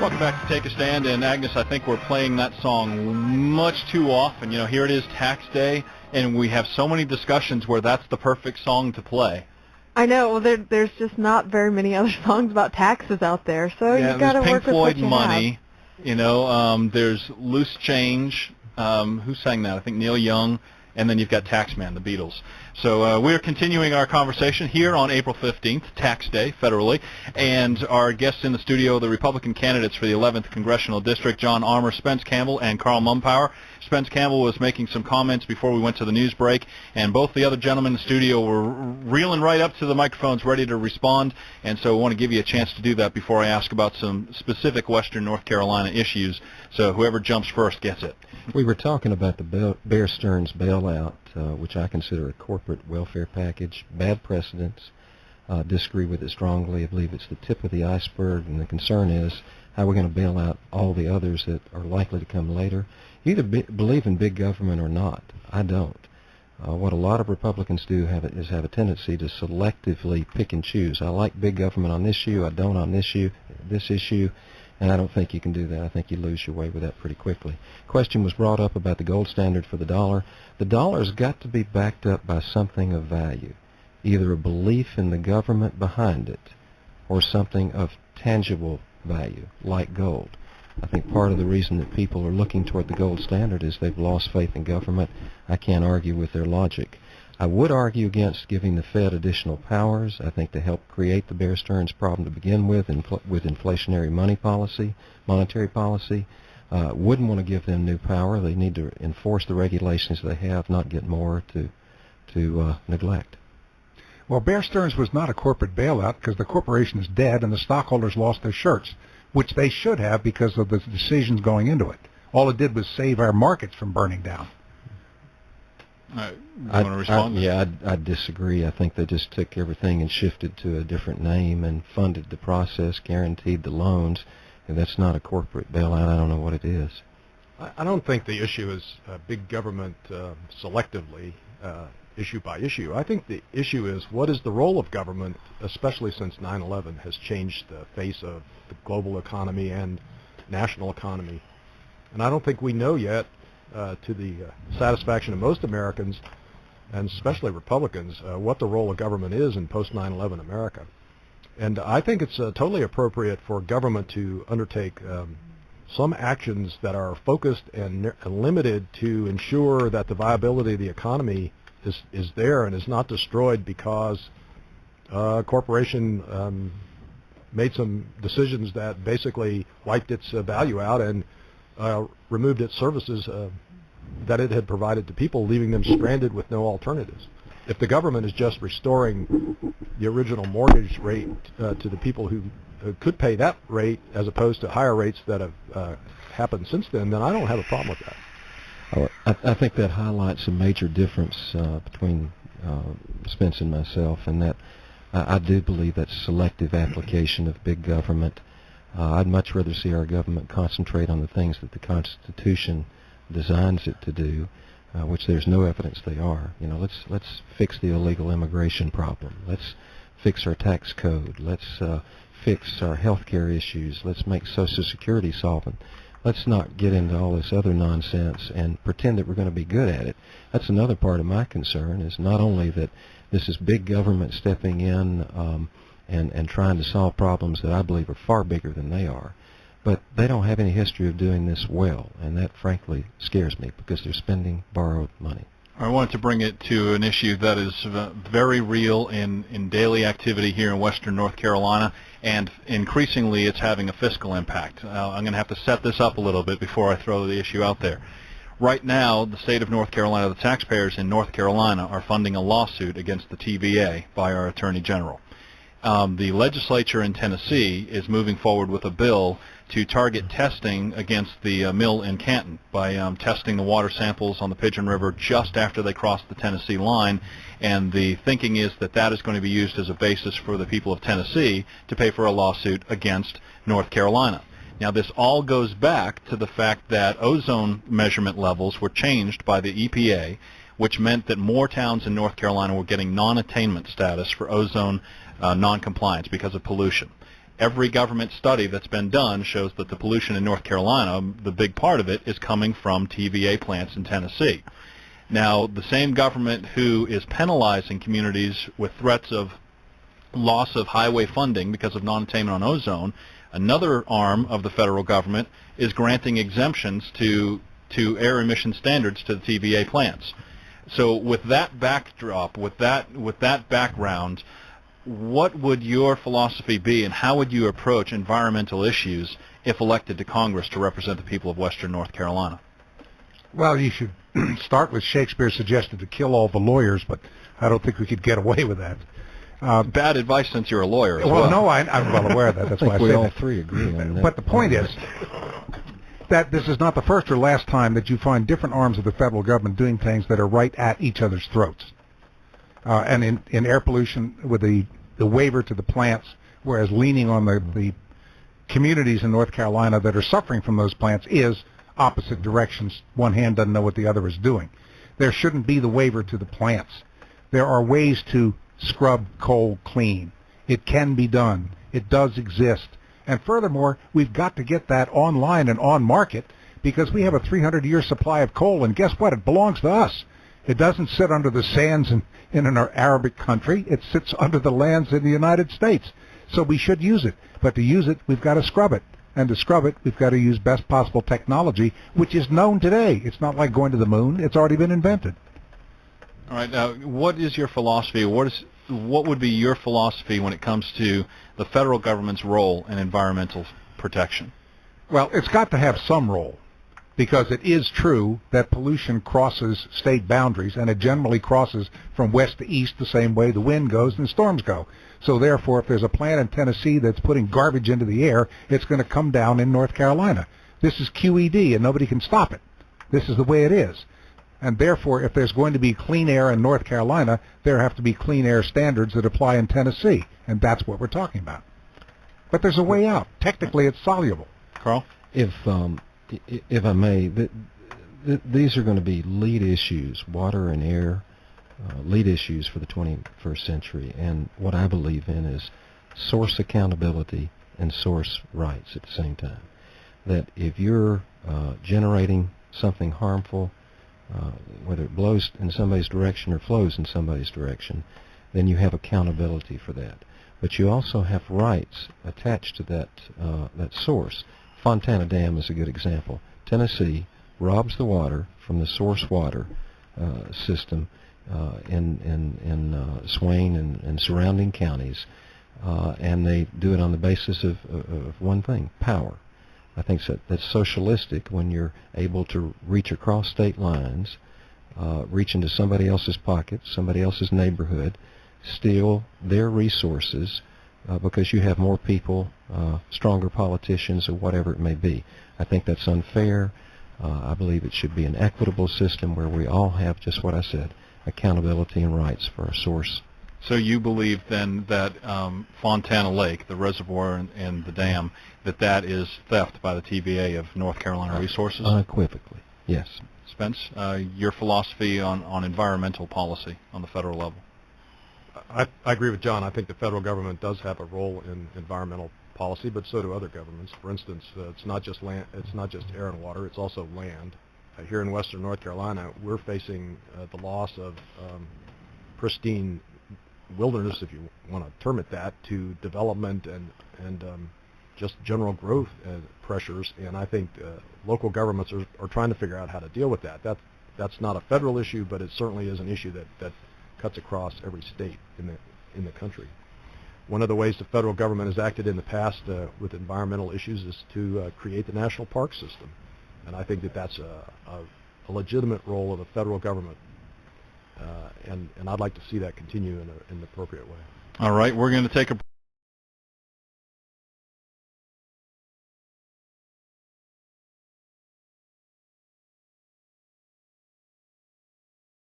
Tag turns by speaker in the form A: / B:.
A: Welcome back to Take a Stand, and Agnes, I think we're playing that song much too often. You know, here it is tax day, and we have so many discussions where that's the perfect song to play.
B: I know. Well, there's just not very many other songs about taxes out there, so you got to work with what you
A: Money,
B: have.
A: you know, there's Loose Change. Who sang that? I think Neil Young. And then you've got Taxman, the Beatles. So we're continuing our conversation here on April 15th, Tax Day, federally. And our guests in the studio, the Republican candidates for the 11th Congressional District, John Armour, Spence Campbell, and Carl Mumpower. Spence Campbell was making some comments before we went to the news break, and both the other gentlemen in the studio were reeling right up to the microphones ready to respond. And so I want to give you a chance to do that before I ask about some specific Western North Carolina issues. So whoever jumps first gets it.
C: We were talking about the Bear Stearns bailout, which I consider a corporate welfare package. Bad precedents. Disagree with it strongly. I believe it's the tip of the iceberg, and the concern is how we're going to bail out all the others that are likely to come later. You either believe in big government or not. I don't. What a lot of Republicans do is have a tendency to selectively pick and choose. I like big government on this issue. I don't on this issue. And I don't think you can do that. I think you lose your way with that pretty quickly. Question was brought up about the gold standard for the dollar. The dollar's got to be backed up by something of value, either a belief in the government behind it or something of tangible value, like gold. I think part of the reason that people are looking toward the gold standard is they've lost faith in government. I can't argue with their logic. I would argue against giving the Fed additional powers, I think, to help create the Bear Stearns problem to begin with, with inflationary monetary policy. Wouldn't want to give them new power. They need to enforce the regulations they have, not get more to neglect.
D: Well, Bear Stearns was not a corporate bailout because the corporation is dead and the stockholders lost their shirts, which they should have because of the decisions going into it. All it did was save our markets from burning down.
A: You want to respond?
C: I disagree. I think they just took everything and shifted to a different name and funded the process, guaranteed the loans, and that's not a corporate bailout. I don't know what it is.
E: I don't think the issue is big government selectively, issue by issue. I think the issue is what is the role of government, especially since 9/11 has changed the face of the global economy and national economy. And I don't think we know yet, to the satisfaction of most Americans, and especially Republicans, what the role of government is in post-9/11 America. And I think it's totally appropriate for government to undertake some actions that are focused and limited to ensure that the viability of the economy is there and is not destroyed because a corporation made some decisions that basically wiped its value out and removed its services that it had provided to people, leaving them stranded with no alternatives. If the government is just restoring the original mortgage rate to the people who could pay that rate as opposed to higher rates that have happened since then I don't have a problem with that.
C: I think that highlights a major difference between Spence and myself, and that I do believe that's selective application of big government. I'd much rather see our government concentrate on the things that the Constitution designs it to do, which there's no evidence they are. You know, let's fix the illegal immigration problem. Let's fix our tax code. Let's fix our health care issues. Let's make Social Security solvent. Let's not get into all this other nonsense and pretend that we're going to be good at it. That's another part of my concern, is not only that this is big government stepping in and trying to solve problems that I believe are far bigger than they are, but they don't have any history of doing this well, and that frankly scares me because they're spending borrowed money.
A: I wanted to bring it to an issue that is very real in daily activity here in Western North Carolina, and increasingly it's having a fiscal impact. I'm going to have to set this up a little bit before I throw the issue out there. Right now, the state of North Carolina, the taxpayers in North Carolina, are funding a lawsuit against the TVA by our Attorney General. The legislature in Tennessee is moving forward with a bill to target testing against the mill in Canton by testing the water samples on the Pigeon River just after they cross the Tennessee line, and the thinking is that that is going to be used as a basis for the people of Tennessee to pay for a lawsuit against North Carolina. Now, this all goes back to the fact that ozone measurement levels were changed by the EPA, which meant that more towns in North Carolina were getting non-attainment status for ozone noncompliance because of pollution. Every government study that's been done shows that the pollution in North Carolina, the big part of it, is coming from TVA plants in Tennessee. Now, the same government who is penalizing communities with threats of loss of highway funding because of non-attainment on ozone, another arm of the federal government is granting exemptions to air emission standards to the TVA plants. So with that backdrop, with that background, what would your philosophy be, and how would you approach environmental issues if elected to Congress to represent the people of Western North Carolina?
D: Well, you should start with Shakespeare's suggestion to kill all the lawyers, but I don't think we could get away with that.
A: Bad advice since you're a lawyer as
D: well. No, I'm well aware of that. That's why I
C: we
D: said
C: all
D: that.
C: three agree on that.
D: But the point is that this is not the first or last time that you find different arms of the federal government doing things that are right at each other's throats. And in air pollution with the waiver to the plants, whereas leaning on the communities in North Carolina that are suffering from those plants is opposite directions. One hand doesn't know what the other is doing. There shouldn't be the waiver to the plants. There are ways to scrub coal clean. It can be done. It does exist. And furthermore, we've got to get that online and on market because we have a 300-year supply of coal, and guess what? It belongs to us. It doesn't sit under the sands in an Arabic country. It sits under the lands in the United States. So we should use it. But to use it, we've got to scrub it. And to scrub it, we've got to use best possible technology, which is known today. It's not like going to the moon. It's already been invented.
A: All right. Now, what is your philosophy? What would be your philosophy when it comes to the federal government's role in environmental protection?
D: Well, it's got to have some role, because it is true that pollution crosses state boundaries, and it generally crosses from west to east the same way the wind goes and storms go. So therefore, if there's a plant in Tennessee that's putting garbage into the air, it's going to come down in North Carolina. This is QED, and nobody can stop it. This is the way it is. And therefore, if there's going to be clean air in North Carolina, there have to be clean air standards that apply in Tennessee, and that's what we're talking about. But there's a way out. Technically, it's soluble.
A: Carl?
C: If I may, these are going to be lead issues, water and air, lead issues for the 21st century. And what I believe in is source accountability and source rights at the same time. That if you're generating something harmful, whether it blows in somebody's direction or flows in somebody's direction, then you have accountability for that. But you also have rights attached to that source. Fontana Dam is a good example. Tennessee robs the water from the source water system in Swain and surrounding counties, and they do it on the basis of one thing: power. I think that's socialistic when you're able to reach across state lines, reach into somebody else's pocket, somebody else's neighborhood, steal their resources because you have more people, stronger politicians, or whatever it may be. I think that's unfair. I believe it should be an equitable system where we all have just what I said, accountability and rights for our source.
A: So you believe then that Fontana Lake, the reservoir and the dam, that is theft by the TVA of North Carolina resources?
C: Unequivocally, yes.
A: Spence, your philosophy on environmental policy on the federal level?
E: I agree with John. I think the federal government does have a role in environmental policy, but so do other governments. For instance, it's not just land, it's not just air and water, it's also land. Here in Western North Carolina, we're facing the loss of pristine wilderness, if you want to term it that, to development and just general growth pressures. And I think local governments are trying to figure out how to deal with that. That's not a federal issue, but it certainly is an issue that cuts across every state in the country. One of the ways the federal government has acted in the past with environmental issues is to create the national park system, and I think that's a legitimate role of the federal government. And I'd like to see that continue in an appropriate way.
A: All right, we're going to take a